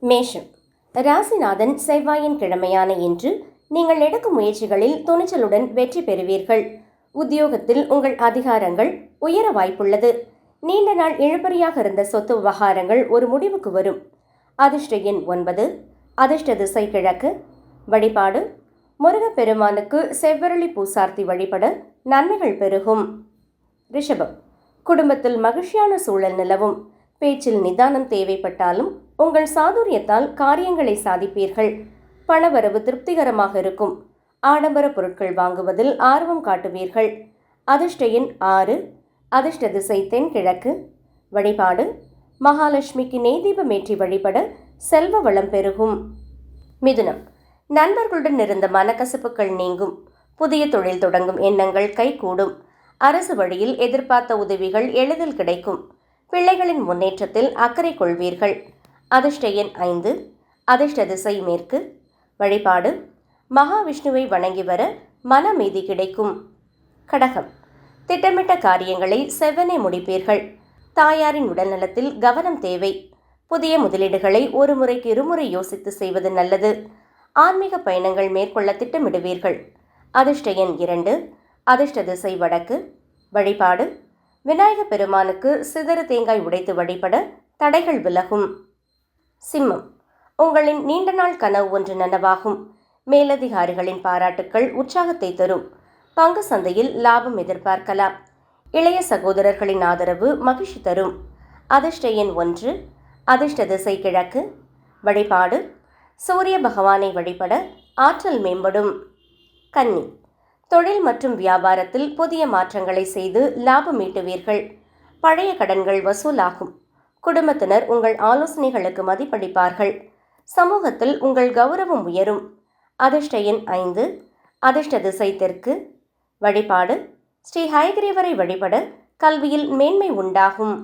மேஷம். ராசிநாதன் செவ்வாயின் கிழமையான இன்று நீங்கள் எடுக்கும் முயற்சிகளில் துணிச்சலுடன் வெற்றி பெறுவீர்கள். உத்தியோகத்தில் உங்கள் அதிகாரங்கள் உயர வாய்ப்புள்ளது. நீண்ட நாள் இழுபறியாக இருந்த சொத்து விவகாரங்கள் ஒரு முடிவுக்கு வரும். அதிர்ஷ்ட எண் 9. அதிர்ஷ்ட திசை கிழக்கு. வழிபாடு முருகப்பெருமானுக்கு செவ்வரளி பூசார்த்தி வழிபட நன்மைகள் பெருகும். ரிஷபம். குடும்பத்தில் மகிழ்ச்சியான சூழல் நிலவும். பேச்சில் நிதானம் தேவைப்பட்டாலும் உங்கள் சாதுரியத்தால் காரியங்களை சாதிப்பீர்கள். பணவரவு திருப்திகரமாக இருக்கும். ஆடம்பர பொருட்கள் வாங்குவதில் ஆர்வம் காட்டுவீர்கள். அதிர்ஷ்ட எண் 6. அதிர்ஷ்ட திசை தென்கிழக்கு. வழிபாடு மகாலட்சுமிக்கு நெய்தீபமேற்றி வழிபட செல்வ வளம் பெருகும். மிதுனம். நண்பர்களுடன் இருந்த மனக்கசப்புகள் நீங்கும். புதிய தொழில் தொடங்கும் எண்ணங்கள் கைகூடும். அரசு வழியில் எதிர்பார்த்த உதவிகள் எளிதில் கிடைக்கும். பிள்ளைகளின் முன்னேற்றத்தில் அக்கறை கொள்வீர்கள். அதிர்ஷ்ட எண் 5. அதிர்ஷ்ட திசை மேற்கு. வழிபாடு மகாவிஷ்ணுவை வணங்கி வர மனமீதி கிடைக்கும். கடகம். திட்டமிட்ட காரியங்களை செவ்வனே முடிப்பீர்கள். தாயாரின் உடல்நலத்தில் கவனம் தேவை. புதிய முதலீடுகளை ஒரு முறைக்கு இருமுறை யோசித்து செய்வது நல்லது. ஆன்மீக பயணங்கள் மேற்கொள்ள திட்டமிடுவீர்கள். அதிர்ஷ்ட எண் 2. அதிர்ஷ்ட திசை வடக்கு. வழிபாடு விநாயகப் பெருமானுக்கு சிதறு தேங்காய் உடைத்து வழிபட தடைகள் விலகும். சிம்மம். உங்களின் நீண்ட நாள் கனவு ஒன்று நனவாகும். மேலதிகாரிகளின் பாராட்டுக்கள் உற்சாகத்தை தரும். பங்கு சந்தையில் லாபம் எதிர்பார்க்கலாம். இளைய சகோதரர்களின் ஆதரவு மகிழ்ச்சி தரும். அதிர்ஷ்ட எண் 1. அதிர்ஷ்ட திசை கிழக்கு. வழிபாடு சூரிய பகவானை வழிபட ஆற்றல் மேம்படும். கன்னி. தொழில் மற்றும் வியாபாரத்தில் புதிய மாற்றங்களை செய்து லாபம் ஈட்டுவீர்கள். பழைய கடன்கள் வசூலாகும். குடும்பத்தினர் உங்கள் ஆலோசனைகளுக்கு மதிப்பளிப்பார்கள். சமூகத்தில் உங்கள் கௌரவம் உயரும். அதிர்ஷ்ட எண் 5. அதிர்ஷ்ட திசை தெற்கு. வழிபாடு ஸ்ரீ ஹயக்ரீவரை வழிபட கல்வியில் மேன்மை உண்டாகும்.